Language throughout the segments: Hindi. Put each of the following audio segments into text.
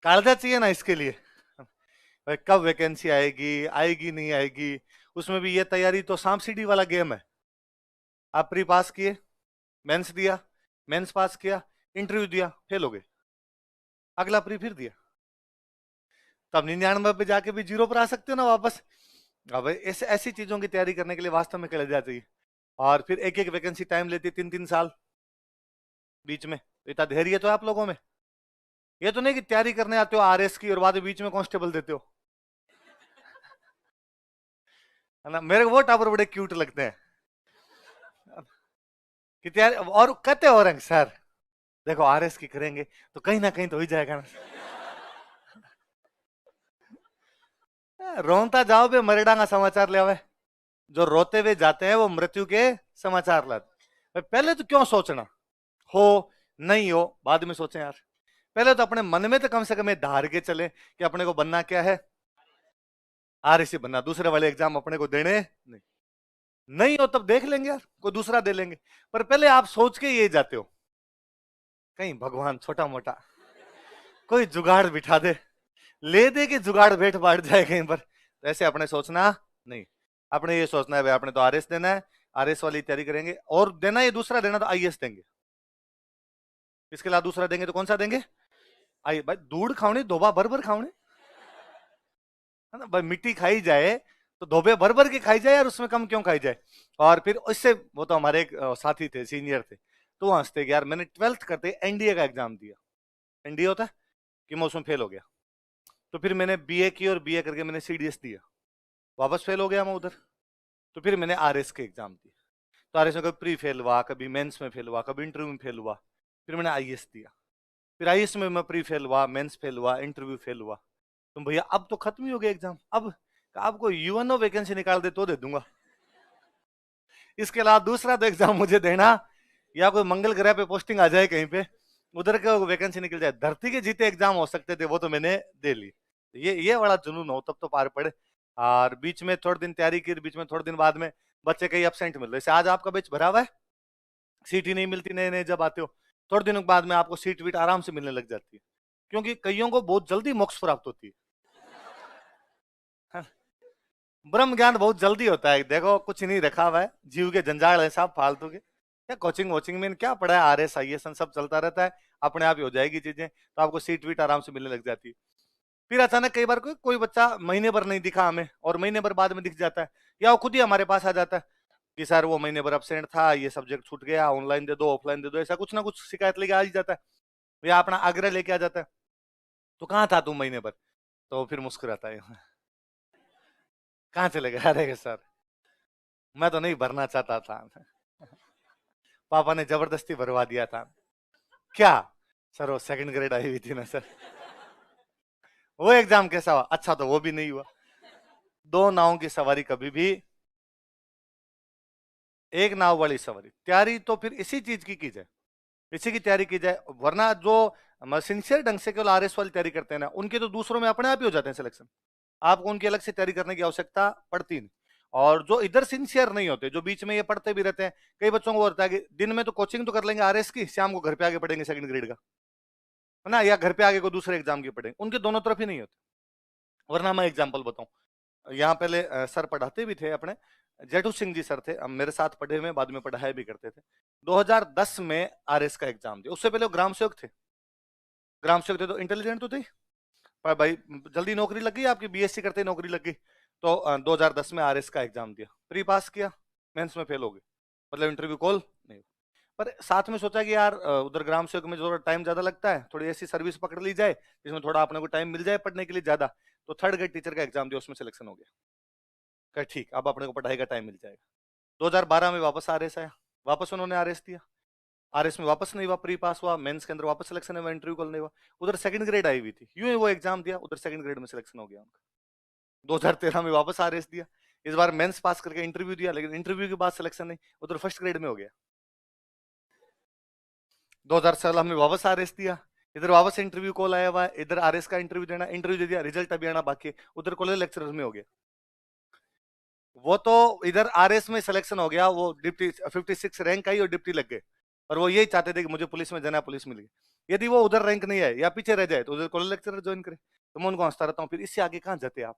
कागजा चाहिए ना इसके लिए। भाई कब वैकेंसी आएगी, आएगी नहीं आएगी, उसमें भी ये तैयारी तो सांप सीढ़ी वाला गेम है। आप प्री पास किए, मेंस दिया, मेंस पास किया, इंटरव्यू दिया, फेल हो गए, अगला प्री फिर दिया, तब 99 पे जाके भी जीरो पर आ सकते हो ना वापस। अब ऐसे ऐसी चीजों की तैयारी करने के लिए वास्तव में कलेजा चाहिए। और फिर एक एक वैकेंसी टाइम लेती, 3-3 साल बीच में। इतना धैर्य तो है आप लोगों में। ये तो नहीं कि तैयारी करने आते हो आरएस की और बाद में बीच में कांस्टेबल देते हो, है ना। मेरे को वो टावर बड़े क्यूट लगते हैं कि तैयारी और कहते हो रंग सर देखो आरएस की करेंगे तो कहीं ना कहीं तो हो ही जाएगा ना। रोता जाओ बे मरेडा का समाचार ले आवे, जो रोते हुए जाते हैं वो मृत्यु के समाचार लाते। पहले तो क्यों सोचना, हो नहीं हो बाद में सोचें यार। पहले तो अपने मन में तो कम से कम धार के चले कि अपने को बनना क्या है, आरएसी बनना। दूसरे वाले एग्जाम अपने को देने नहीं, नहीं हो तब देख लेंगे यार, कोई दूसरा दे लेंगे। पर पहले आप सोच के ये जाते हो कहीं भगवान छोटा मोटा कोई जुगाड़ बिठा दे, ले दे कि जुगाड़ बैठ बैठ जाए कहीं पर। तो ऐसे अपने सोचना नहीं, अपने ये सोचना है भाई आपने तो आरएस देना है, आरएस वाली तैयारी करेंगे। और देना ये दूसरा देना तो आईएएस देंगे, इसके अलावा दूसरा देंगे तो कौन सा देंगे, आई भाई दूध खावनी धोबा भर भर खावने, है ना भाई। मिट्टी खाई जाए तो धोबे भर भर के खाई जाए यार, उसमें कम क्यों खाई जाए। और फिर इससे वो तो हमारे एक साथी थे, सीनियर थे, तो वो हंसते कि यार मैंने 12th करते एनडीए का एग्जाम दिया। एनडीए होता है कि मैं उसमें फेल हो गया, तो फिर मैंने बीए की और बीए करके मैंने सीडीएस दिया, वापस फेल हो गया मैं उधर। तो फिर मैंने आरएस के एग्जाम दिए, तो आरएस में कभी प्री फेल हुआ, कभी मेंस में फेल हुआ, कभी इंटरव्यू में फेल हुआ। फिर मैंने आईएएस दिया, फिर आईएएस में मैं प्री फेल हुआ, मेंस फेल हुआ, इंटरव्यू फेल हुआ। तुम भैया अब तो खत्म ही हो गया एग्जाम, अब आपको यूएनओ वैकेंसी निकाल दे तो दे दूंगा, इसके अलावा दूसरा तो एग्जाम मुझे देना, या कोई मंगल ग्रह पे पोस्टिंग आ जाए कहीं पे, उधर का वैकेंसी निकल जाए। धरती के जीते एग्जाम हो सकते थे वो तो मैंने दे ली। ये बड़ा जुनून हो तब तो पार पड़े। और बीच में थोड़े दिन तैयारी की, बीच में थोड़े दिन बाद में बच्चे कई एबसेंट मिल रहे, जैसे आज आपका बैच भरा हुआ है, सीट ही नहीं मिलती नए नए जब आते हो, थोड़े दिनों के बाद में आपको सीट वीट आराम से मिलने लग जाती है, क्योंकि कईयों को बहुत जल्दी मोक्ष प्राप्त होती है। हाँ, ब्रह्म ज्ञान बहुत जल्दी होता है। देखो कुछ नहीं रखा हुआ है, जीव के जंजाल है साहब फालतू के, क्या कोचिंग वोचिंग में क्या पढ़ा है, आरएस आईएएस सब चलता रहता है, अपने आप ही हो जाएगी चीजें, तो आपको सीट वीट आराम से मिलने लग जाती है। फिर अचानक कई बार कोई कोई बच्चा महीने भर नहीं दिखा हमें, और महीने भर बाद में दिख जाता है, या वो खुद ही हमारे पास आ जाता है कि सर वो महीने भर अपसेंट था, ये सब्जेक्ट छूट गया, ऑनलाइन दे दो ऑफलाइन दे दो, ऐसा कुछ ना कुछ शिकायत लेके आ ही जाता है, या अपना आग्रह लेके आ जाता है। तो कहाँ था तू महीने भर, तो फिर मुस्कुराता है कहाँ चले गए, अरे सर मैं तो नहीं भरना चाहता था, पापा ने जबरदस्ती भरवा दिया था। क्या सर वो सेकंड ग्रेड आई हुई थी ना सर, वो एग्जाम कैसा हुआ, अच्छा तो वो भी नहीं हुआ। दो नावों की सवारी कभी भी एक नाव वाली सवारी। तैयारी तो फिर इसी चीज की जाए, इसी की तैयारी की जाए, वरना जो सिंसियर ढंग से केवल आरएस वाली तैयारी करते हैं ना, उनके तो दूसरों में अपने आप ही हो जाते हैं सिलेक्शन, आपको उनकी अलग से तैयारी करने की आवश्यकता पड़ती नहीं। और जो इधर सिंसियर नहीं होते, जो बीच में ये पढ़ते भी रहते हैं, कई बच्चों को होता है कि दिन में तो कोचिंग तो कर लेंगे आरएस की, शाम को घर पे आगे पढ़ेंगे सेकंड ग्रेड का, है ना, या घर पे आगे को दूसरे एग्जाम की पढ़ेंगे, उनके दोनों तरफ ही नहीं होते। वरना मैं एग्जाम्पल बताऊं, यहाँ पहले सर पढ़ाते भी थे अपने, जेठू सिंह जी सर थे, मेरे साथ पढ़े हुए, बाद में पढ़ाया भी करते थे। 2010 में आरएस का एग्जाम दिया, उससे पहले वो ग्राम सेवक थे। ग्राम सेवक थे तो इंटेलिजेंट तो थे, पर भाई जल्दी नौकरी लग गई आपकी, बीएससी करते ही नौकरी लग गई। तो 2010 में आरएस का एग्जाम दिया, प्री पास किया, मेंस में फेल हो गए, मतलब इंटरव्यू कॉल नहीं। पर साथ में सोचा कि यार उधर ग्राम सेवक में थोड़ा टाइम ज्यादा लगता है, थोड़ी ऐसी सर्विस पकड़ ली जाए जिसमें थोड़ा अपने को टाइम मिल जाए पढ़ने के लिए ज्यादा। तो थर्ड ग्रेड टीचर का एग्जाम दिया, उसमें सिलेक्शन हो गया। कहा ठीक अब अपने को पढ़ाई का टाइम मिल जाएगा। 2012 में वापस आरएस आया, वापस उन्होंने आरएस दिया, आरएस में वापस नहीं हुआ, प्री पास हुआ, मेंस के अंदर वापस सिलेक्शन हुआ, इंटरव्यू कॉल नहीं हुआ। उधर सेकंड ग्रेड आई हुई थी, यूं ही वो एग्जाम दिया, उधर सेकंड ग्रेड में सिलेक्शन हो गया उनका। 2013 में वापस आरएस दिया, इस बार मेंस पास करके इंटरव्यू दिया, लेकिन इंटरव्यू के बाद सिलेक्शन नहीं, उधर फर्स्ट ग्रेड में हो गया। 2016 में वापस आरएस दिया, इधर वापस इंटरव्यू कॉल आया हुआ है, इधर आरएस का इंटरव्यू देना, इंटरव्यू दे दिया, रिजल्ट अभी आना बाकी है, उधर कॉलेज लेक्चरर में हो गया। वो तो इधर आरएस में सिलेक्शन हो गया, वो डिप्टी 56 रैंक आई और डिप्टी लग गए। और वो यही चाहते थे कि मुझे पुलिस में जाना है, पुलिस मिल गई। यदि वो उधर रैंक नहीं है या पीछे रह जाए तो उधर कॉलेज लेक्चरर ज्वाइन करे। तो मैं उनको हंसता रहता हूँ, फिर इससे आगे कहाँ जाते आप?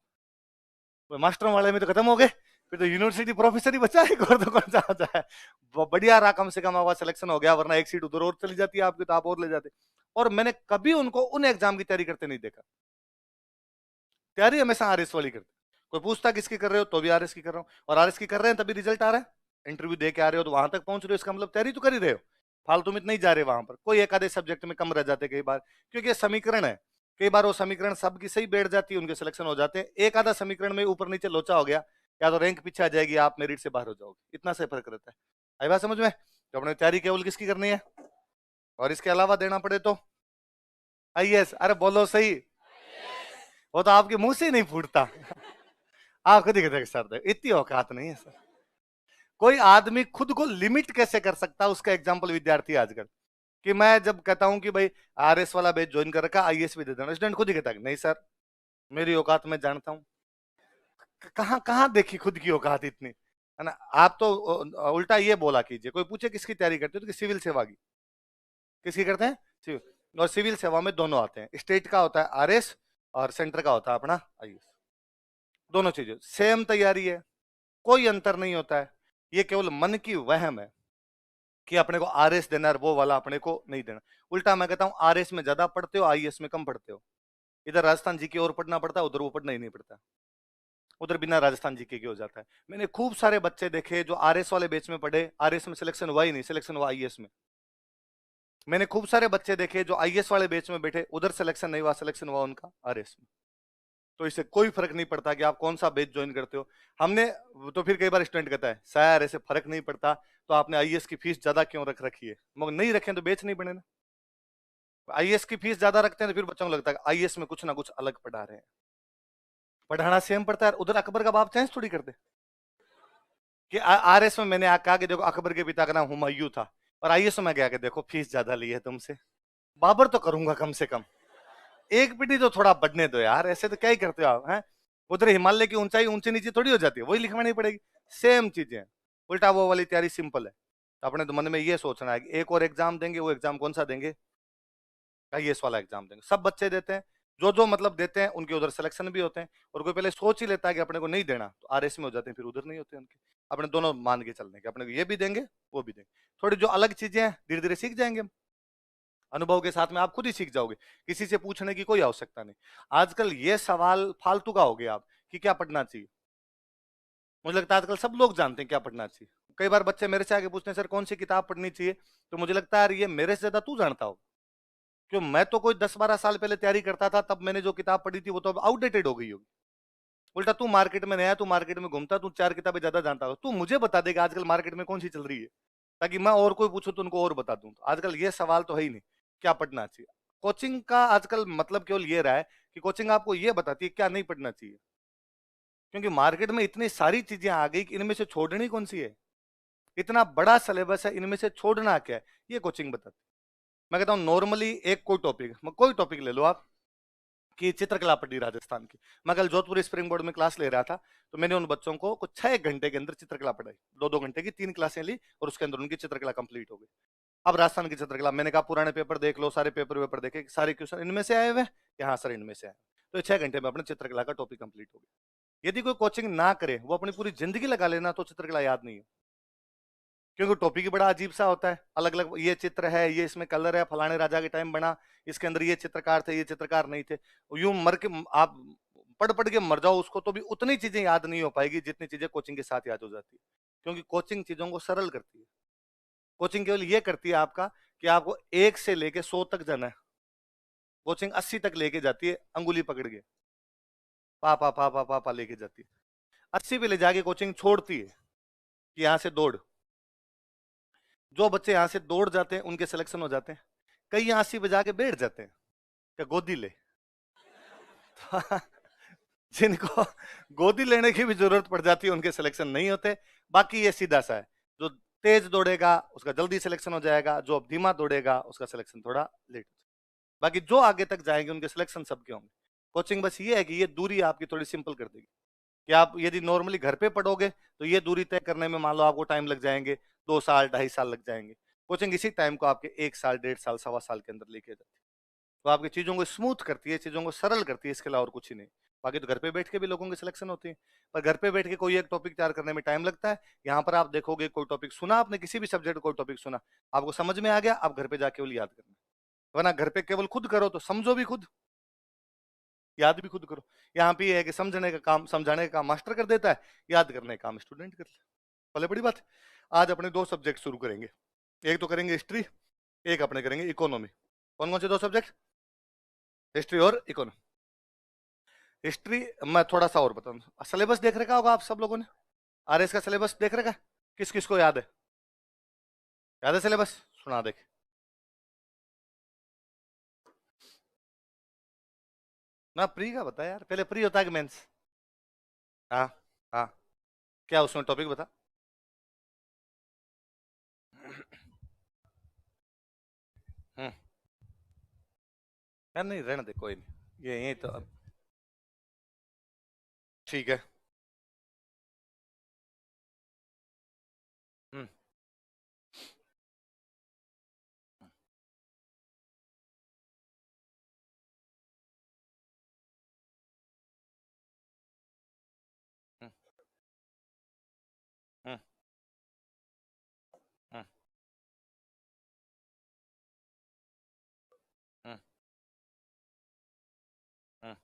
मास्टरों वाले में तो खत्म हो गए, फिर तो यूनिवर्सिटी प्रोफेसर ही बचा है, और तो कौन सा होता है। बढ़िया रहा, कम से कम आपका सिलेक्शन हो गया, वरना एक सीट उधर और चली जाती है आपकी तो आप और ले जाते। और मैंने कभी उनको उन एग्जाम की तैयारी करते नहीं देखा। तैयारी हमेशा आरएस वाली करते। कोई पूछता किसकी कर रहे हो तो भी आरएस की कर रहा हूँ, और आरएस की कर रहे हैं तभी रिजल्ट आ रहा है। इंटरव्यू दे के आ रहे हो तो वहां तक पहुंच रहे हो, इसका मतलब तैयारी तो कर ही रहे हो। फालतू में नहीं जा रहे वहां पर। कोई एक आधे सब्जेक्ट में कम रह जाते कई बार, क्योंकि ये समीकरण है। कई बार वो समीकरण सबकी सही बैठ जाती है, उनके सिलेक्शन हो जाते हैं। एक आधा समीकरण में ऊपर नीचे लोचा हो गया, या तो रैंक पीछे आ जाएगी, आप मेरिट से बाहर हो जाओगे, इतना से फर्क रहता है। आई बात समझ में? तो अपने तैयारी केवल किसकी करनी है, और इसके अलावा देना पड़े तो आईएएस। अरे बोलो सही, वो तो आपके मुंह से ही नहीं फूटता। आप खुद ही कहते सर इतनी औकात नहीं है सर। कोई आदमी खुद को लिमिट कैसे कर सकता है, उसका एग्जाम्पल विद्यार्थी आजकल। कि मैं जब कहता हूं कि भाई आरएस वाला बैच ज्वाइन कर रखा, आईएएस भी दे देना, स्टूडेंट खुद ही कहता है नहीं सर मेरी औकात मैं जानता हूं। कहां कहां देखी खुद की औकात इतनी, है ना? आप तो उल्टा ये बोला कीजिए, कोई पूछे किसकी तैयारी करते हो तो कि सिविल सेवा की। किसकी करते हैं? सिविल। और सिविल सेवा में दोनों आते हैं, स्टेट का होता है आरएस और सेंटर का होता है अपना आईएएस। दोनों चीजें सेम तैयारी है, कोई अंतर नहीं होता है। ये केवल मन की वहम है कि अपने को आरएस देना है, वो वाला अपने को नहीं देना। उल्टा मैं कहता हूं आरएस में ज्यादा पढ़ते हो, आईएएस में कम पढ़ते हो। इधर राजस्थान जी की ओर पढ़ना पड़ता है, उधर वो पढ़ना ही नहीं पड़ता। उधर बिना राजस्थान जीके के हो जाता है। मैंने खूब सारे बच्चे देखे जो आरएस वाले बैच में पढ़े, आरएस में सिलेक्शन हुआ ही नहीं, सिलेक्शन हुआ आईएएस में। मैंने खूब सारे बच्चे देखे जो आईएएस वाले बैच में बैठे, उधर सिलेक्शन नहीं हुआ, सिलेक्शन हुआ उनका आरएस में। तो इससे कोई फर्क नहीं पड़ता कि आप कौन सा बैच ज्वाइन करते हो। हमने तो फिर कई बार स्टूडेंट कहता है सर ऐसे फर्क नहीं पड़ता तो आपने आईएएस की फीस ज्यादा क्यों रख रखी है? मगर नहीं रखें तो बैच नहीं बने ना। आईएएस की फीस ज्यादा रखते हैं तो फिर बच्चों को लगता है आईएएस में कुछ ना कुछ अलग पढ़ा रहे हैं। पढ़ाना सेम पड़ता है। उधर अकबर का बाप चेंज थोड़ी करते कि आरएस में मैंने कहा कि देखो अकबर के पिता का नाम हुमायूं था, और आईएएस में गया कि देखो फीस ज्यादा ली है तुमसे, बाबर तो करूंगा कम से कम, एक पीढ़ी तो थोड़ा बढ़ने दो यार, ऐसे तो क्या ही करते हो आप हैं? उधर हिमालय की ऊंचाई ऊंची नीचे थोड़ी हो जाती है, वही लिखवानी पड़ेगी। सेम चीजें। उल्टा वो वाली तैयारी सिंपल है। तो अपने तो मन में ये सोचना है कि एक और एग्जाम देंगे, वो एग्जाम कौन सा देंगे? आईएएस वाला एग्जाम देंगे। सब बच्चे देते हैं, जो जो मतलब देते हैं उनके उधर सिलेक्शन भी होते हैं। और कोई पहले सोच ही लेता है कि अपने को नहीं देना तो आरएस में हो जाते हैं, फिर उधर नहीं होते उनके। अपने दोनों मान के चलने के अपने को ये भी देंगे वो भी देंगे। थोड़ी जो अलग चीजें हैं धीरे धीरे सीख जाएंगे हम। अनुभव के साथ में आप खुद ही सीख जाओगे, किसी से पूछने की कोई आवश्यकता नहीं। आजकल ये सवाल फालतू का हो गया आप कि क्या पढ़ना चाहिए। मुझे लगता है आजकल सब लोग जानते हैं क्या पढ़ना चाहिए। कई बार बच्चे मेरे से आके पूछते हैं सर कौन सी किताब पढ़नी चाहिए, तो मुझे लगता है यार ये मेरे से ज्यादा तू जानता हो। क्यों, मैं तो कोई 10-12 साल पहले तैयारी करता था, तब मैंने जो किताब पढ़ी थी वो तो अब आउटडेटेड हो गई होगी। उल्टा तू मार्केट में नया, तू मार्केट में घूमता, तू 4 किताबें ज्यादा जानता हो, तू मुझे बता देगा आजकल मार्केट में कौन सी चल रही है, ताकि मैं और कोई पूछूं तो उनको और बता दूं। तो आजकल ये सवाल तो है ही नहीं क्या पढ़ना चाहिए। कोचिंग का आजकल मतलब केवल ये रहा है कि कोचिंग आपको ये बताती है क्या नहीं पढ़ना चाहिए, क्योंकि मार्केट में इतनी सारी चीजें आ गई कि इनमें से छोड़नी कौन सी है। इतना बड़ा सिलेबस है, इनमें से छोड़ना क्या है ये कोचिंग बताती। मैं कहता हूँ नॉर्मली एक कोई टॉपिक ले लो आप, कि चित्रकला पढ़ी राजस्थान की। मैं कल जोधपुर स्प्रिंग बोर्ड में क्लास ले रहा था, तो मैंने उन बच्चों को कुछ 6 घंटे के अंदर चित्रकला पढ़ाई, 2-2 घंटे की 3 क्लासें ली, और उसके अंदर उनकी चित्रकला कंप्लीट हो गई। अब राजस्थान की चित्रकला मैंने कहा पुराने पेपर देख लो, सारे पेपर वेपर देखे, सारे क्वेश्चन इनमें से आए हुए कि हाँ सर इनमें से आए। तो 6 घंटे में अपने चित्रकला का टॉपिक कंप्लीट हो गया। यदि कोई कोचिंग ना करे, वो अपनी पूरी जिंदगी लगा लेना, तो चित्रकला याद नहीं है, क्योंकि टॉपिक ही बड़ा अजीब सा होता है। अलग अलग ये चित्र है, ये इसमें कलर है, फलाने राजा के टाइम बना, इसके अंदर ये चित्रकार थे, ये चित्रकार नहीं थे। यूं मर के आप पढ़ पढ़ के मर जाओ उसको, तो भी उतनी चीजें याद नहीं हो पाएगी जितनी चीजें कोचिंग के साथ याद हो जाती है। क्योंकि कोचिंग चीजों को सरल करती है। कोचिंग केवल ये करती है आपका कि आपको 1 से लेके 100 तक जाना है, कोचिंग 80 तक लेके जाती है, अंगुली पकड़ के पा पा पा पा पा पा लेके जाती है। 80 पे ले जाके कोचिंग छोड़ती है कि यहां से दौड़। जो बच्चे यहां से दौड़ जाते हैं उनके सिलेक्शन हो जाते हैं। कई यहां 80 पे जाके बैठ जाते हैं, क्या गोदी ले। जिनको गोदी लेने की भी जरूरत पड़ जाती है उनके सिलेक्शन नहीं होते। बाकी ये सीधा सा है, जो तेज दौड़ेगा उसका जल्दी सिलेक्शन हो जाएगा, जो अब धीमा दौड़ेगा उसका सिलेक्शन थोड़ा लेट। बाकी जो आगे तक जाएंगे उनके सिलेक्शन सबके होंगे। कोचिंग बस ये है कि ये दूरी आपकी थोड़ी सिंपल कर देगी, कि आप यदि नॉर्मली घर पे पढ़ोगे तो ये दूरी तय करने में मान लो आपको टाइम लग जाएंगे, 2 साल 2.5 साल लग जाएंगे। कोचिंग इसी टाइम को आपके 1 साल 1.5 साल 1.25 साल के अंदर लेके जाती है। तो आपकी चीजों को स्मूथ करती है, चीजों को सरल करती है, इसके अलावा और कुछ ही नहीं। बाकी तो घर पे बैठ के भी लोगों की सिलेक्शन होती है, पर घर पे बैठ के कोई एक टॉपिक तैयार करने में टाइम लगता है। यहाँ पर आप देखोगे कोई टॉपिक सुना आपने, किसी भी सब्जेक्ट कोई टॉपिक सुना, आपको समझ में आ गया, आप घर पे जाके केवल याद करना। वरना घर पे केवल खुद करो तो समझो भी खुद, याद भी खुद करो। यहाँ पे ये है कि समझने का काम, समझाने का काम मास्टर कर देता है, याद करने का काम स्टूडेंट कर ले। भले बड़ी बात है। आज अपने 2 सब्जेक्ट शुरू करेंगे, एक तो करेंगे हिस्ट्री, एक अपने करेंगे इकोनॉमी। कौन कौन से 2 सब्जेक्ट? हिस्ट्री और इकोनॉमी। हिस्ट्री मैं थोड़ा सा और बताऊं, सिलेबस देख रखा होगा आप सब लोगों ने, आरएस का सिलेबस देख रखा है? किस किस को याद है? याद है सिलेबस? सुना देख। ना प्री का बता यार, पहले प्री होता है कि मेंस? हाँ। हाँ, क्या उसमें टॉपिक बता। हम्म। यार नहीं, रहने दे, कोई नहीं, ये तो अब ठीक है। हम्म। हम्म। हम्म। हम्म। हम्म। हम्म।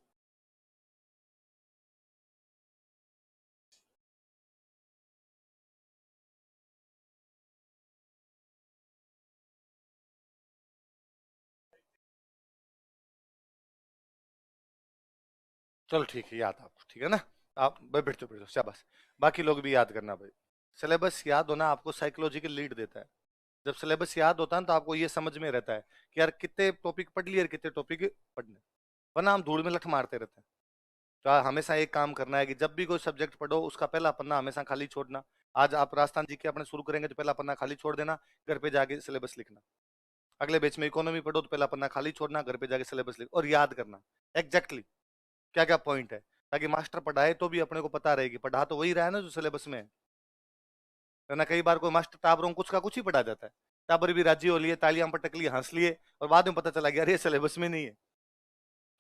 चलो ठीक है, याद आपको, ठीक है ना? आप भाई बैठो बैठो, शाबाश। बाकी लोग भी याद करना भाई। सिलेबस याद होना आपको साइकोलॉजिकल लीड देता है। जब सिलेबस याद होता है ना, तो आपको ये समझ में रहता है कि यार कितने टॉपिक पढ़ लिए और कितने टॉपिक पढ़ने, वरना हम धूल में लठ मारते रहते हैं। तो हमेशा एक काम करना है कि जब भी कोई सब्जेक्ट पढ़ो, उसका पहला पन्ना हमेशा खाली छोड़ना। आज आप राजस्थान जी के अपने शुरू करेंगे तो पहला पन्ना खाली छोड़ देना, घर पे जाके सिलेबस लिखना। अगले बैच में इकोनॉमी पढ़ो तो पहला पन्ना खाली छोड़ना, घर पे जाके सिलेबस लिख और याद करना एग्जैक्टली क्या क्या पॉइंट है, ताकि मास्टर पढ़ाए तो भी अपने को पता रहेगी, पढ़ा तो वही रहा है ना जो सिलेबस में है। वरना कई बार कोई मास्टर टाबरों कुछ का कुछ ही पढ़ा जाता है, टाबर भी राजी हो लिए, तालियां पटक लिए, हंस लिए, और बाद में पता चला गया अरे सिलेबस में नहीं है।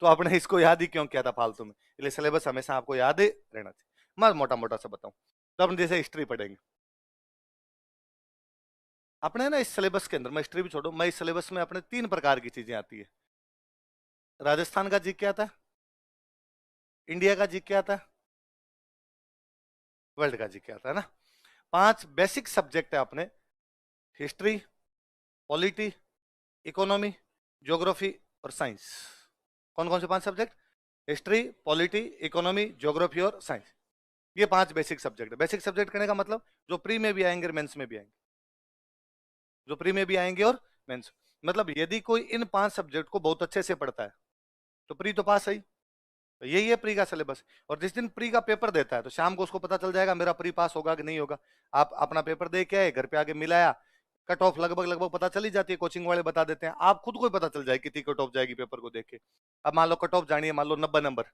तो आपने इसको याद ही क्यों किया था फालतू में? इसलिए सिलेबस हमेशा आपको याद ही रहना चाहिए। मैं मोटा मोटा सा बताऊं, तो अपन जैसे हिस्ट्री पढ़ेंगे अपने ना, इस सिलेबस के अंदर, मैं हिस्ट्री भी छोड़ू, मैं इस सिलेबस में अपने 3 प्रकार की चीजें आती है। राजस्थान का जी क्या था, इंडिया का जी क्या था, वर्ल्ड का जी क्या था, है ना? 5 बेसिक सब्जेक्ट है अपने, हिस्ट्री, पॉलिटी, इकोनॉमी, ज्योग्राफी और साइंस। कौन कौन से 5 subject? History, polity, economy, geography और साइंस। ये 5 बेसिक सब्जेक्ट है। बेसिक सब्जेक्ट करने का मतलब जो प्री में भी आएंगे और मेंस में भी आएंगे, जो प्री में भी आएंगे और मेंस। मतलब यदि कोई इन 5 सब्जेक्ट को बहुत अच्छे से पढ़ता है तो प्री तो पास है। तो यही है प्री का सिलेबस। और जिस दिन प्री का पेपर देता है तो शाम को उसको पता चल जाएगा मेरा प्री पास होगा कि नहीं होगा। आप अपना पेपर दे के आए, घर पे आके मिलाया, कट ऑफ लगभग लगभग पता चली जाती है, कोचिंग वाले बता देते हैं, आप खुद को ही पता चल जाए कितनी कट ऑफ जाएगी पेपर को देख के। अब मान लो कट ऑफ जानी है, मान लो 90 नंबर,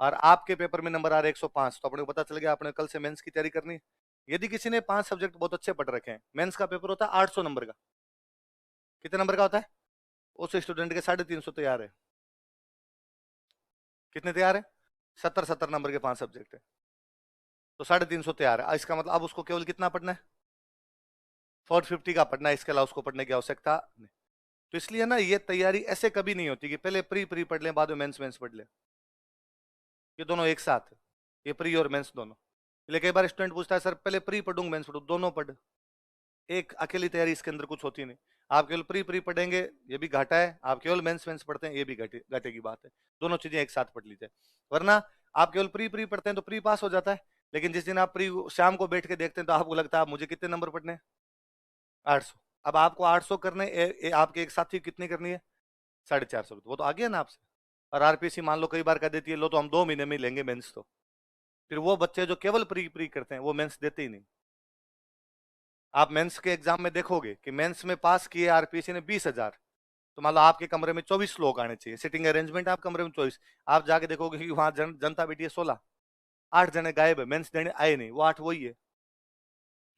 और आपके पेपर में नंबर आ रहे 105, तो अपने को पता चल गया आपने कल से मेंस की तैयारी करनी है। यदि किसी ने 5 सब्जेक्ट बहुत अच्छे पढ़ रखे हैं, मेंस का पेपर होता है 800 नंबर का। कितने नंबर का होता है? उस स्टूडेंट के 350 तैयार है। कितने तैयार है? 70 70 नंबर के 5 सब्जेक्ट है, तो 350 तैयार है। इसका मतलब अब उसको केवल कितना पढ़ना है? 450 का पढ़ना है, इसके अलावा उसको पढ़ने की आवश्यकता नहीं। तो इसलिए ना, ये तैयारी ऐसे कभी नहीं होती कि पहले प्री प्री पढ़ लें बाद में मेंस मेंस पढ़ लें। ये दोनों एक साथ है, ये प्री और मेंस दोनों। इसलिए कई बार स्टूडेंट पूछता है सर पहले प्री पढ़ूंगा मेंस पढ़ूं, दोनों पढ़। एक अकेली तैयारी इसके अंदर कुछ होती नहीं। आप केवल प्री प्री पढ़ेंगे, ये भी घाटा है। आप केवल मेंस मेंस पढ़ते हैं, ये भी घाटे घाटे की बात है। दोनों चीजें एक साथ पढ़ लीजिए। वरना आप केवल प्री प्री पढ़ते हैं तो प्री पास हो जाता है, लेकिन जिस दिन आप प्री शाम को बैठ के देखते हैं तो आपको लगता है आप मुझे कितने नंबर पढ़ने हैं? 800। अब आपको 800 करने, आपके एक साथी कितनी करनी है? 450। वो तो आ गया ना आपसे। और आरपीसी मान लो कई बार कह देती है लो तो हम 2 महीने में ही लेंगे मेंस, तो फिर वो बच्चे जो केवल प्री प्री करते हैं वो मेंस देते ही नहीं। आप मेंस के एग्जाम में देखोगे कि मेंस में पास किए आरपीसी ने 20,000, तो मान लो आपके कमरे में 24 लोग आने चाहिए, सिटिंग अरेंजमेंट आप कमरे में 24, आप जाके देखोगे कि वहां जनता बैठी है 16, 8 जने गायब है, मेंस देने आए नहीं, वो 8 वही है।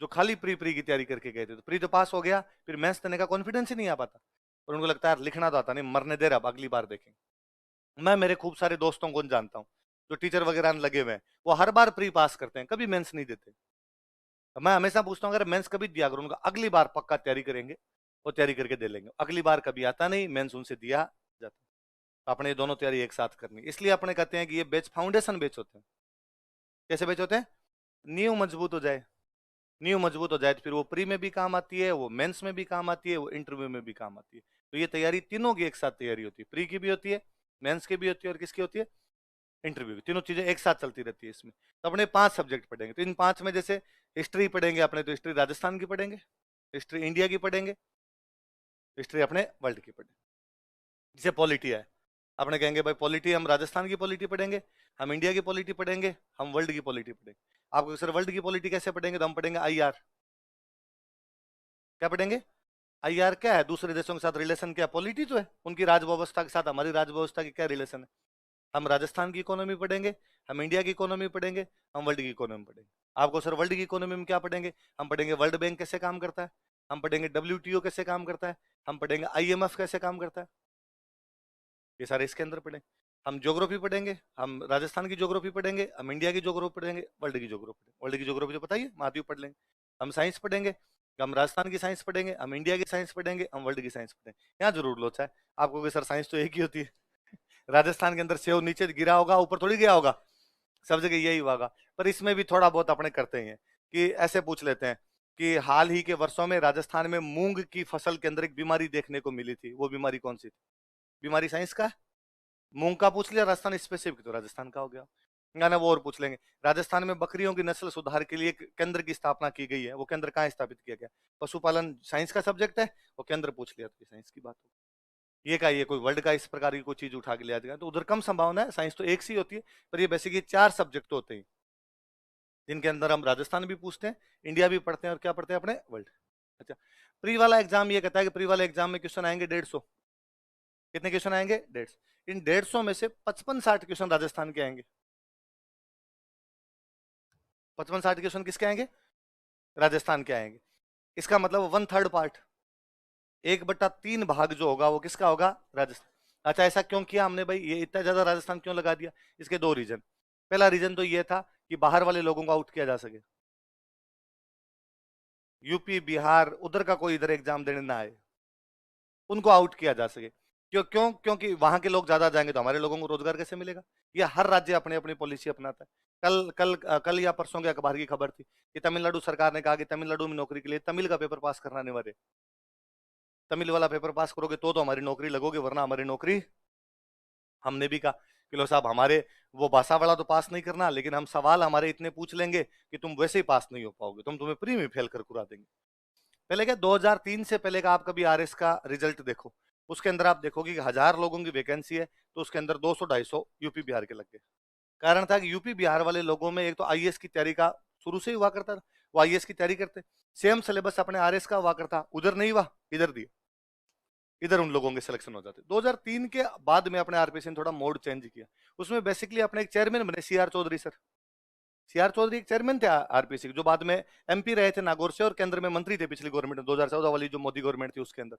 जो खाली प्री प्री की तैयारी करके गए थे, तो प्री तो पास हो गया, फिर मेंस देने का कॉन्फिडेंस ही नहीं आ पाता, और उनको लगता है यार लिखना तो आता नहीं, मरने दे रहा, अब अगली बार देखेंगे। मैं मेरे खूब सारे दोस्तों को जानता हूँ जो टीचर वगैरह लगे हुए हैं, वो हर बार प्री पास करते हैं, कभी मेंस नहीं देते। तो मैं हमेशा पूछता हूँ अगर मेंस कभी दिया करो उनका, अगली बार पक्का तैयारी करेंगे, वो तैयारी करके दे लेंगे। अगली बार कभी आता नहीं, मेंस उनसे दिया जाता। तो अपने ये दोनों तैयारी एक साथ करनी, इसलिए अपने कहते हैं कि ये बेच फाउंडेशन बेच होते हैं। कैसे बेच होते हैं? नींव मजबूत हो जाए, नींव मजबूत हो जाए तो फिर वो प्री में भी काम आती है, वो मेंस में भी काम आती है, वो इंटरव्यू में भी काम आती है। तो ये तैयारी तीनों की एक साथ तैयारी होती है, प्री की भी होती है, मेंस की भी होती है, और किसकी होती है? इंटरव्यू की। तीनों चीजें एक साथ चलती रहती है इसमें। तो अपने 5 सब्जेक्ट पढ़ेंगे, तो इन 5 में जैसे हिस्ट्री पढ़ेंगे अपने, तो हिस्ट्री राजस्थान की पढ़ेंगे, हिस्ट्री इंडिया की पढ़ेंगे, हिस्ट्री अपने वर्ल्ड की पढ़ेंगे। जैसे पॉलिटी है, अपने कहेंगे भाई पॉलिटी हम राजस्थान की पॉलिटी पढ़ेंगे, हम इंडिया की पॉलिटी पढ़ेंगे, हम वर्ल्ड की पॉलिटी पढ़ेंगे। आपको सर वर्ल्ड की पॉलिटी कैसे पढ़ेंगे? तो हम पढ़ेंगे आईआर। क्या पढ़ेंगे? आईआर क्या है? दूसरे देशों के साथ रिलेशन क्या? पॉलिटी तो है, उनकी राज व्यवस्था के साथ हमारी राज व्यवस्था की क्या रिलेशन है। हम राजस्थान की इकोनॉमी पढ़ेंगे, हम इंडिया की इकोनॉमी पढ़ेंगे, हम वर्ल्ड की इकोनॉमी पढ़ेंगे। आपको सर वर्ल्ड की इकोनॉमी में क्या पढ़ेंगे? हम पढ़ेंगे वर्ल्ड बैंक कैसे काम करता है, हम पढ़ेंगे डब्ल्यूटीओ कैसे काम करता है, हम पढ़ेंगे आईएमएफ कैसे काम करता है, ये सारे इसके अंदर पढ़ेंगे। हम ज्योग्राफी पढ़ेंगे, हम राजस्थान की ज्योग्राफी पढ़ेंगे, हम इंडिया की ज्योग्राफी पढ़ेंगे, वर्ल्ड की ज्योग्राफी पढ़ेंगे। वर्ल्ड की ज्योग्राफी तो पता ही है, महाद्वीप पढ़ लेंगे। हम साइंस पढ़ेंगे, हम राजस्थान की साइंस पढ़ेंगे, हम इंडिया की साइंस पढ़ेंगे, हम वर्ल्ड की साइंस पढ़ेंगे। यहाँ जरूर लोचा है आपको कि सर साइंस तो एक ही होती है। राजस्थान के अंदर सेव नीचे गिरा होगा, ऊपर थोड़ी गया होगा, सब जगह यही होगा। पर इसमें भी थोड़ा बहुत अपने करते हैं कि ऐसे पूछ लेते हैं कि हाल ही के वर्षों में राजस्थान में मूंग की फसल के अंदर एक बीमारी देखने को मिली थी, वो बीमारी कौन सी थी? बीमारी साइंस का है? मूंग का पूछ लिया, राजस्थान स्पेसिफिक, तो राजस्थान का हो गया। ना वो और पूछ लेंगे, राजस्थान में बकरियों की नस्ल सुधार के लिए एक केंद्र की स्थापना की गई है, वो केंद्र कहाँ स्थापित किया गया? पशुपालन साइंस का सब्जेक्ट है, वो केंद्र पूछ लिया तो साइंस की बात हो। ये का ये कोई वर्ल्ड का इस प्रकार की कोई चीज उठा के लिया जाएगा, तो उधर कम संभावना है, साइंस तो एक सी होती है। पर ये बेसिकली 4 सब्जेक्ट होते हैं जिनके अंदर हम राजस्थान भी पूछते हैं, इंडिया भी पढ़ते हैं, और क्या पढ़ते हैं अपने? वर्ल्ड। अच्छा, प्री वाला एग्जाम ये कहता है कि प्री वाले एग्जाम में क्वेश्चन आएंगे 150। कितने क्वेश्चन आएंगे? 150। इन 150 में से 55-60 क्वेश्चन राजस्थान के आएंगे। 55-60 क्वेश्चन किसके आएंगे? राजस्थान के आएंगे। इसका मतलब 1/3 पार्ट, 1/3 भाग जो होगा वो किसका होगा? राजस्थान। अच्छा, ऐसा क्यों किया हमने भाई, ये इतना ज्यादा राजस्थान क्यों लगा दिया? इसके 2 रीजन। पहला रीजन तो ये था कि बाहर वाले लोगों को आउट किया जा सके, यूपी बिहार उधर का कोई इधर एग्जाम देने ना आए, उनको आउट किया जा सके। क्यों? क्योंकि वहां के लोग ज्यादा जाएंगे तो हमारे लोगों को रोजगार कैसे मिलेगा? ये हर राज्य अपनी अपनी पॉलिसी अपनाता है। कल या परसों के अखबार की खबर थी कि तमिलनाडु सरकार ने कहा कि तमिलनाडु में नौकरी के लिए तमिल का पेपर पास करना अनिवार्य है। तमिल वाला पेपर पास करोगे तो हमारी नौकरी लगोगे, वरना हमारी नौकरी। हमने भी कहा कि लो साहब, हमारे वो भाषा वाला तो पास नहीं करना, लेकिन हम सवाल हमारे इतने पूछ लेंगे कि तुम वैसे ही पास नहीं हो पाओगे, तुम्हें प्री में फेल कर कुरा देंगे। पहले क्या, 2003 से पहले का आप कभी आरएस का रिजल्ट देखो, उसके अंदर आप देखोगे कि 1000 लोगों की वैकेंसी है, तो उसके अंदर 200-250 यूपी बिहार के लग गए। कारण था कि यूपी बिहार वाले लोगों में एक तो आईएएस की तैयारी का शुरू से ही हुआ करता था, वो आईएएस की तैयारी करते, सेम सिलेबस अपने आरएस का हुआ करता, उधर नहीं हुआ, इधर दिया, इधर उन लोगों के सिलेक्शन हो जाते। 2003 के बाद में अपने आरपीसी ने थोड़ा मोड चेंज किया, उसमें बेसिकली अपने एक चेयरमैन बने CR Chaudhary sir. CR Chaudhary एक चेयरमैन थे आरपीसी के, जो बाद में एमपी रहे थे नागौर से, और केंद्र में मंत्री थे पिछली गवर्नमेंट में, 2014 वाली जो मोदी गवर्नमेंट थी उसके अंदर।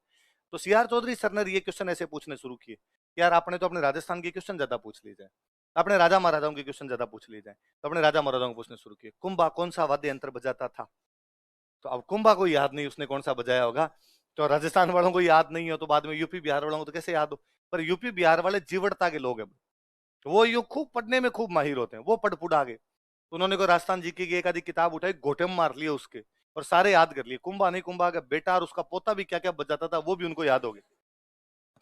तो सीआर चौधरी सर ने ये क्वेश्चन ऐसे पूछने शुरू किए, यार आपने तो अपने राजस्थान के क्वेश्चन ज्यादा पूछ लिए जाए, अपने राजा महाराजाओं के क्वेश्चन ज्यादा पूछ लिए जाए। तो अपने राजा महाराजाओं को पूछने शुरू किए, कुंभा कौन सा वाद्य यंत्र बजाता था? तो अब कुंभा को याद नहीं उसने कौन सा बजाया होगा, तो राजस्थान वालों को याद नहीं हो तो बाद में यूपी बिहार वालों को तो कैसे याद हो? पर यूपी बिहार वाले जीवटता के लोग हैं, वो यूं खूब पढ़ने में खूब माहिर होते हैं, वो पढ़ पुढ़ा गए। उन्होंने को राजस्थान जीके की एक आधी किताब उठाई, घोटे में मार लिए उसके, और सारे याद कर लिए, कुंभा नहीं कुंभा का बेटा और उसका पोता भी क्या क्या बजाता था वो भी उनको याद हो गया।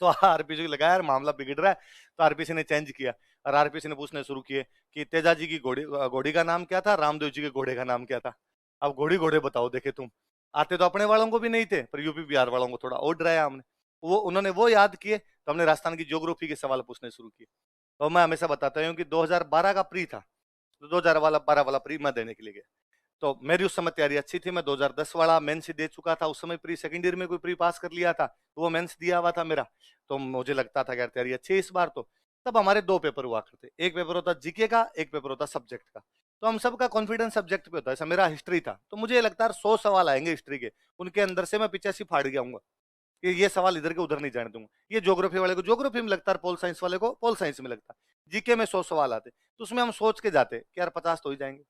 तो आरपीसी को लगा यार मामला बिगड़ रहा है, तो आरपीसी ने चेंज किया, और आरपीसी ने पूछने शुरू किए कि तेजा जी की घोड़ी घोड़ी का नाम क्या था, रामदेव जी के घोड़े का नाम क्या था? अब घोड़ी घोड़े बताओ देखे तुम। आते तो अपने वालों को भी नहीं थे, पर यूपी बिहार वालों को थोड़ा और डराया हमने, वो उन्होंने वो याद किए, तो हमने राजस्थान की ज्योग्राफी के सवाल पूछने शुरू किए। तो मैं हमेशा बताता हूँ कि 2012 का प्री था, तो 2012 वाला प्री मैं देने के लिए गया, तो मेरी उस समय तैयारी अच्छी थी, मैं 2010 वाला मेंस ही दे चुका था, उस समय प्री सेकंड ईयर में कोई प्री पास कर लिया था, तो वो मेंस दिया हुआ था मेरा, तो मुझे लगता था यार तैयारी अच्छी है इस बार तो। तब हमारे 2 पेपर हुआ करते, एक पेपर होता जीके का, एक पेपर होता सब्जेक्ट का। तो हम सबका कॉन्फिडेंस सब्जेक्ट पे होता है। ऐसा मेरा हिस्ट्री था, तो मुझे लगता है 100 सवाल आएंगे हिस्ट्री के, उनके अंदर से मैं 85 फाड़ गया हूँ कि ये सवाल इधर के उधर नहीं जाने दूंगा। ये ज्योग्राफी वाले को ज्योग्राफी में लगता है, पोल साइंस वाले को पोल साइंस में लगता है। जीके में 100 सवाल आते, तो उसमें हम सोच के जाते कि यार 50 तो ही जाएंगे,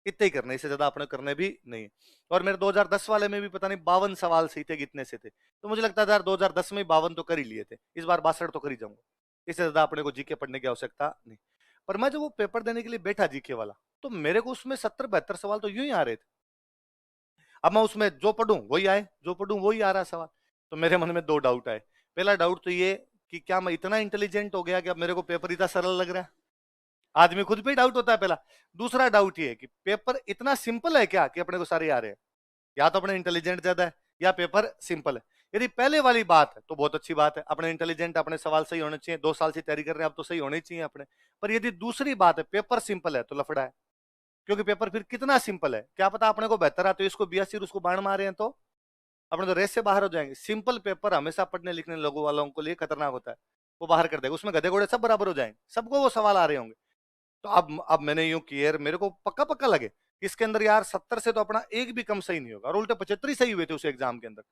इतने ही करने, इससे ज्यादा अपने करने भी नहीं है। और मेरे 2010 वाले में भी पता नहीं 52 सवाल सही थे, कितने से थे, तो मुझे लगता था यार 2010 में 52 तो कर ही लिए थे, इस बार 62 तो कर ही जाऊंगा, इससे ज्यादा अपने को जीके पढ़ने की आवश्यकता नहीं। पर मैं जब वो पेपर देने के लिए बैठा जीके वाला, तो मेरे को उसमें 70-72 सवाल तो यूं ही आ रहे थे। अब मैं उसमें जो पढ़ूं वही आए, जो पढ़ूं वही आ रहा सवाल। तो मेरे मन में दो डाउट आए। पहला डाउट तो ये कि क्या मैं इतना इंटेलिजेंट हो गया कि अब मेरे को पेपर इतना सरल लग रहा है? आदमी खुद पे डाउट होता है पहला। दूसरा डाउट ये कि पेपर इतना सिंपल है क्या कि अपने को सारे आ रहे हैं? या तो अपने इंटेलिजेंट ज्यादा है या पेपर सिंपल है। यदि पहले वाली बात है तो बहुत अच्छी बात है, अपने इंटेलिजेंट, अपने सवाल सही होने चाहिए, 2 साल से तैयारी कर रहे हैं, अब तो सही होने ही चाहिए अपने। पर यदि दूसरी बात है पेपर सिंपल है तो लफड़ा है, क्योंकि पेपर फिर कितना सिंपल है क्या पता अपने को बेहतर आता है, इसको 82 उसको बाण मारे हैं तो अपने तो रेस से बाहर हो जाएंगे। सिंपल पेपर हमेशा पढ़ने लिखने लोगों वालों के लिए खतरनाक होता है, वो बाहर कर देगा, उसमें गधे घोड़े सब बराबर हो जाएंगे, सबको वो सवाल आ रहे होंगे। तो अब मैंने यूं किया, मेरे को पक्का पक्का लगे इसके अंदर यार 70 से तो अपना एक भी कम सही नहीं होगा, और उल्टे 75 ही सही हुए थे उस एग्जाम के अंदर।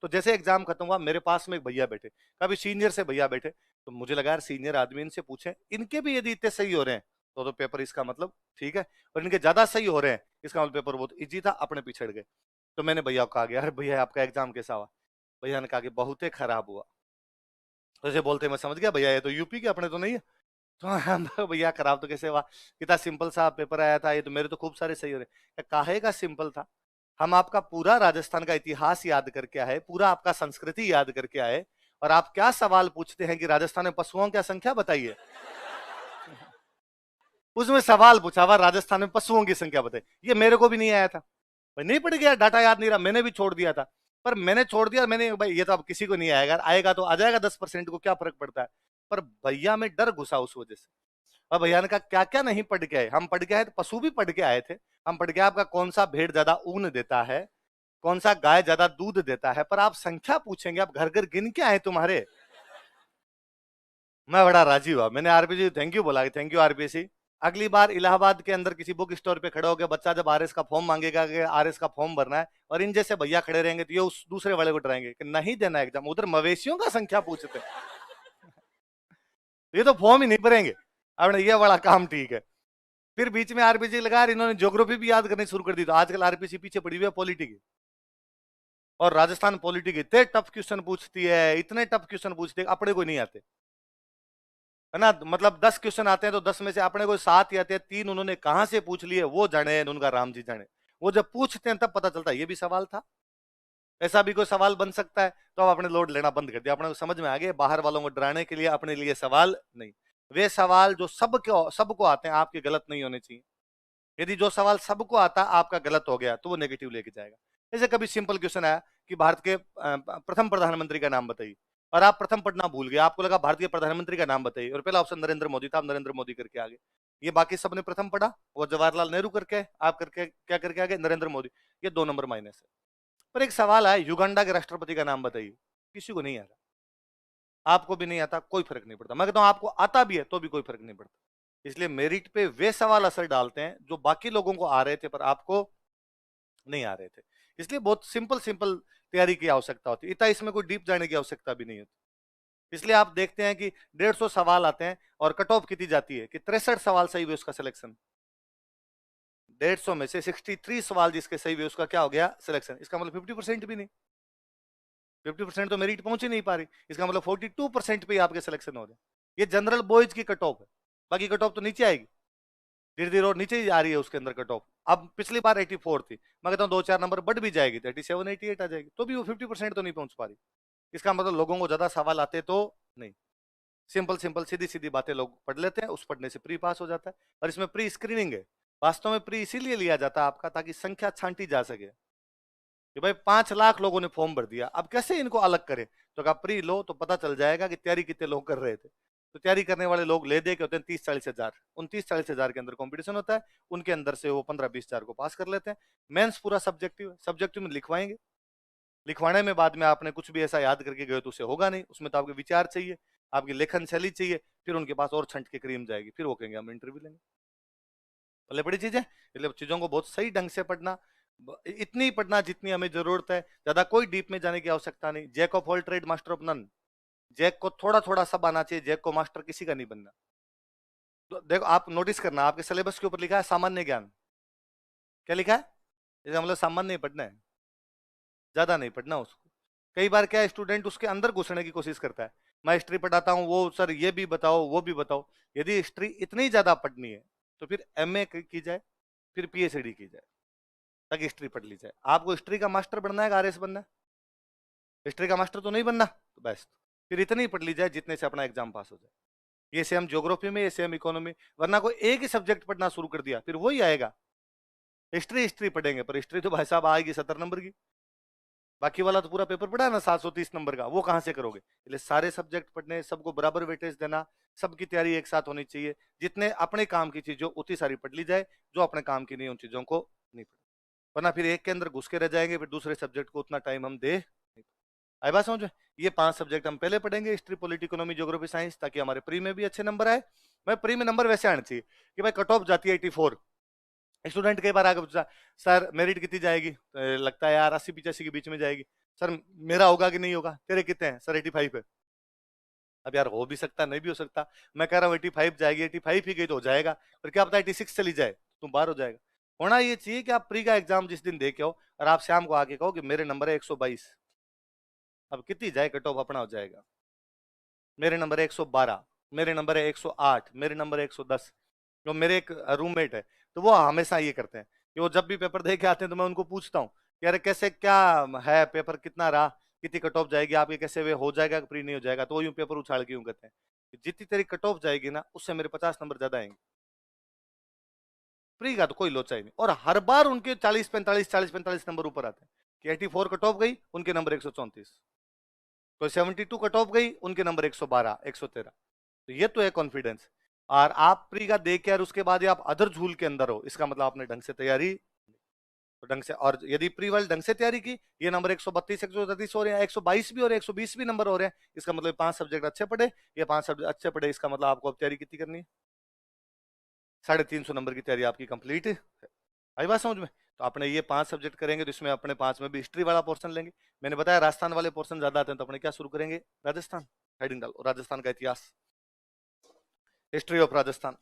तो जैसे एग्जाम खत्म हुआ, मेरे पास में एक भैया बैठे, कभी सीनियर से भैया बैठे, तो मुझे लगा यार सीनियर आदमी, इनसे पूछे, इनके भी यदि इतने सही हो रहे हैं तो पेपर इसका मतलब ठीक है, और इनके ज्यादा सही हो रहे हैं इसका मतलब पेपर बहुत इजी था, अपने पिछड़ गए। तो मैंने भैया को कहा गया, अरे भैया आपका एग्जाम कैसा हुआ? भैया ने कहा कि बहुत ही खराब हुआ। तो ऐसे बोलते मैं समझ गया भैया ये तो यूपी के, अपने तो नहीं है। तो हम भैया खराब तो कैसे हुआ, कितना सिंपल सा पेपर आया था, ये तो मेरे तो खूब सारे सही हो रहे। काहे का सिंपल था? हम आपका पूरा राजस्थान का इतिहास याद करके आए, पूरा आपका संस्कृति याद करके आए, और आप क्या सवाल पूछते हैं कि राजस्थान में पशुओं की संख्या बताइए। उसमें सवाल पूछा हुआ राजस्थान में पशुओं की संख्या बताइए, ये मेरे को भी नहीं आया था भाई, नहीं पढ़ गया, डाटा याद नहीं रहा, मैंने भी छोड़ दिया था। पर मैंने छोड़ दिया, मैंने भाई ये तो अब किसी को नहीं आएगा, आएगा तो आ जाएगा 10% को, क्या फर्क पड़ता है। पर भैया में डर घुसा उस वजह से। और भैया ने कहा क्या क्या नहीं पढ़ के आए? हम पढ़ के आए तो पशु भी पढ़ के आए थे, हम पढ़ के आपका कौन सा भेड़ ज्यादा ऊन देता है, कौन सा गाय ज्यादा दूध देता है, पर आप संख्या पूछेंगे, आप घर घर गिन के आए तुम्हारे। मैं बड़ा राजी हुआ, मैंने आरपीसी थैंक यू बोला, थैंक यू आरपीसी। अगली बार इलाहाबाद के अंदर किसी बुक स्टोर पे खड़ा हो गया बच्चा, जब आरएस का फॉर्म मांगेगा कि आरएस का फॉर्म भरना है, और इन जैसे भैया खड़े रहेंगे तो ये उस दूसरे वाले को डराएंगे कि नहीं देना एग्जाम, उधर मवेशियों का संख्या पूछते हैं। ये तो फॉर्म ही नहीं भरेंगे। अब ये बड़ा काम ठीक है। फिर बीच में आरपीसी लगा, इन्होंने ज्योग्राफी भी याद करनी शुरू कर दी, तो आजकल आरपीसी पीछे पड़ी हुई है पॉलिटी की। और राजस्थान पॉलिटी के इतने टफ क्वेश्चन पूछती है, इतने टफ क्वेश्चन पूछती है, अपने को नहीं आते है ना। मतलब 10 क्वेश्चन आते हैं तो 10 में से अपने को 7 ही आते हैं, 3 उन्होंने कहां से पूछ लिए वो जाने, उनका राम जी जाने। वो जब पूछते हैं तब पता चलता है ये भी सवाल था, ऐसा भी कोई सवाल बन सकता है। तो अब आपने लोड लेना बंद कर दिया, अपने को समझ में आ गया बाहर वालों को डराने के लिए अपने लिए सवाल नहीं। वे सवाल जो सबको आते हैं आपके गलत नहीं होने चाहिए। यदि जो सवाल सबको आता आपका गलत हो गया तो वो नेगेटिव लेके जाएगा। जैसे कभी सिंपल क्वेश्चन आया कि भारत के प्रथम प्रधानमंत्री का नाम बताइए, और आप प्रथम पढ़ना भूल गए, आपको लगा भारत के प्रधानमंत्री का नाम बताइए, और पहला ऑप्शन नरेंद्र मोदी था, आप नरेंद्र मोदी करके आगे। ये बाकी सबने प्रथम पढ़ा, वो जवाहरलाल नेहरू करके, आप करके क्या करके आगे, नरेंद्र मोदी। ये 2 नंबर माइनस है। पर एक सवाल आया युगांडा के राष्ट्रपति का नाम बताइए, किसी को नहीं आता, आपको भी नहीं आता, कोई फर्क नहीं पड़ता। मैं कहता हूं आपको आता भी है तो भी कोई फर्क नहीं पड़ता। इसलिए मेरिट पे वे सवाल असर डालते हैं जो बाकी लोगों को आ रहे थे पर आपको नहीं आ रहे थे। इसलिए बहुत सिंपल सिंपल तैयारी की आवश्यकता होती है, इतना इसमें कोई डीप जाने की आवश्यकता भी नहीं होती। इसलिए आप देखते हैं कि 150 सवाल आते हैं और कट ऑफ कितनी जाती है कि 63 सवाल सही हुए उसका सिलेक्शन। 150 में से 63 सवाल जिसके सही हुए उसका क्या हो गया, सिलेक्शन। इसका मतलब 50% भी नहीं, 50% तो मेरिट पहुंच ही नहीं पा रही, इसका मतलब 42% पे ही आपके सिलेक्शन हो रहे हैं। ये जनरल बॉयज की कट ऑफ है, बाकी कट ऑफ तो नीचे आएगी, धीरे धीरे और नीचे ही आ रही है उसके अंदर कट ऑफ। अब पिछली बार 84 थी, मैं कहता हूँ 2-4 नंबर बढ़ भी जाएगी तो 87 88 आ जाएगी, तो भी वो 50% तो नहीं पहुंच पा रही। इसका मतलब लोगों को ज्यादा सवाल आते तो नहीं, सिंपल सिंपल सीधी सीधी बातें लोग पढ़ लेते हैं, उस पढ़ने से प्री पास हो जाता है। और इसमें प्री स्क्रीनिंग है, वास्तव में प्री इसीलिए लिया जाता है आपका ताकि संख्या छांटी जा सके कि भाई 5 लाख लोगों ने फॉर्म भर दिया, अब कैसे इनको अलग करें। तो अगर प्री लो तो पता चल जाएगा कि तैयारी कितने लोग कर रहे थे। तो तैयारी करने वाले लोग ले दे के होते हैं 30-40 हजार, उन 30-40 हजार के अंदर कंपटीशन होता है, उनके अंदर से वो 15-20 हजार को पास कर लेते हैं। मेंस पूरा सब्जेक्टिव, सब्जेक्टिव में लिखवाएंगे, लिखवाने में बाद में आपने कुछ भी ऐसा याद करके गए तो उसे होगा नहीं, उसमें तो आपके विचार चाहिए, आपकी लेखन शैली चाहिए, फिर उनके पास और छंट के क्रीम जाएगी, फिर वो कहेंगे हम इंटरव्यू लेंगे। पहले बड़ी चीज है, इसलिए चीजों को बहुत सही ढंग से पढ़ना, इतनी पढ़ना जितनी हमें जरूरत है, ज्यादा कोई डीप में जाने की आवश्यकता नहीं। Jack of all trade master of none, jack को थोड़ा थोड़ा सब आना चाहिए, जैक को मास्टर किसी का नहीं बनना। तो देखो आप नोटिस करना, आपके सिलेबस के ऊपर लिखा है सामान्य ज्ञान, क्या लिखा है? इसका मतलब सामान्य नहीं पढ़ना है, ज्यादा नहीं पढ़ना उसको। कई बार क्या स्टूडेंट उसके अंदर घुसने की कोशिश करता है, मैं हिस्ट्री पढ़ाता हूँ, वो सर ये भी बताओ वो भी बताओ। यदि हिस्ट्री इतनी ज्यादा पढ़नी है तो फिर एमए की जाए, फिर पीएचडी की जाए, ताकि हिस्ट्री पढ़ ली जाए। आपको हिस्ट्री का मास्टर बनना है, आरएस बनना है? हिस्ट्री का मास्टर तो नहीं बनना, तो बस फिर इतनी पढ़ ली जाए जितने से अपना एग्जाम पास हो जाए। ये सेम ज्योग्राफी में, ये सेम इकोनॉमी। वरना कोई एक ही सब्जेक्ट पढ़ना शुरू कर दिया फिर वही आएगा, हिस्ट्री हिस्ट्री पढ़ेंगे, पर हिस्ट्री तो भाई साहब आएगी 70 नंबर की। बाकी वाला तो पूरा पेपर पढ़ा है ना 730 नंबर का, वो कहां से करोगे? इसलिए सारे सब्जेक्ट पढ़ने, सबको बराबर वेटेज देना, सबकी तैयारी एक साथ होनी चाहिए। जितने अपने काम की चीजों उतनी सारी पढ़ ली जाए, जो अपने काम की नहीं उन चीजों को नहीं पढ़, वरना फिर एक के अंदर घुस के रह जाएंगे, फिर दूसरे सब्जेक्ट को उतना टाइम हम दे नहीं। आई बात समझ में? ये 5 सब्जेक्ट हम पहले पढ़ेंगे, history, polity, economy, geography, science, ताकि हमारे प्री में भी अच्छे नंबर आए। मैं प्री में नंबर वैसे आने चाहिए कि भाई कट ऑफ जाती है 84, स्टूडेंट कई बार आगे पूछा सर मेरिट कितनी जाएगी, तो लगता है यार 80-85 के बीच में जाएगी। सर मेरा होगा कि नहीं होगा? तेरे कितने हैं? सर 85 है। अब यार हो भी सकता नहीं भी हो सकता, मैं कह रहा हूँ 85 जाएगी, 85 ही गई तो हो जाएगा, पर क्या पता 86 चली जाए, तुम बाहर हो जाएगा। होना ये चाहिए कि आप प्री का एग्जाम जिस दिन दे के हो और आप शाम को आके कहो कि मेरे नंबर है 122, अब कितनी जाए कट ऑफ अपना हो जाएगा। मेरे नंबर है 112, मेरे नंबर है 108, मेरे नंबर है 110। जो मेरे एक रूममेट है, तो वो हमेशा ये करते हैं कि वो जब भी पेपर दे के आते हैं तो मैं उनको पूछता हूँ कि अरे कैसे क्या है पेपर, कितना रहा, कितनी कट ऑफ जाएगी आपके, कैसे वे हो जाएगा प्री नहीं हो जाएगा? तो वो यूं पेपर उछाल के यूं कहते हैं कि जितनी तेरी कट ऑफ जाएगी ना उससे मेरे 50 नंबर ज्यादा आएंगे। प्री का तो कोई लोचा ही नहीं, और हर बार उनके 40-45 नंबर ऊपर आते हैं कि 84 कट ऑफ गई, उनके नंबर 134, तो 72 कट ऑफ गई, उनके नंबर 112, 113। तो ये तो है कॉन्फिडेंस। और आप प्री का दे के और उसके बाद आप अदर झूल के अंदर हो, इसका मतलब आपने ढंग से तैयारी, तो ढंग से, और यदि प्री वाले ढंग से तैयारी की, ये नंबर 132 133 हो रहे हैं, 122 भी हो रहे हैं, 120 भी नंबर हो रहे हैं, इसका मतलब 5 सब्जेक्ट अच्छे पढ़े, ये 5 सब्जेक्ट अच्छे पढ़े, इसका मतलब आपको अब तैयारी कितनी करनी है? 350 नंबर की तैयारी आपकी कंप्लीट है। आई बात समझ में? तो आपने ये 5 सब्जेक्ट करेंगे तो इसमें अपने 5 में भी हिस्ट्री वाला पोर्शन लेंगे। मैंने बताया राजस्थान वाले पोर्शन ज्यादा आते हैं, तो अपने क्या शुरू करेंगे? राजस्थान, हेडिंग डालो राजस्थान का इतिहास, हिस्ट्री ऑफ राजस्थान।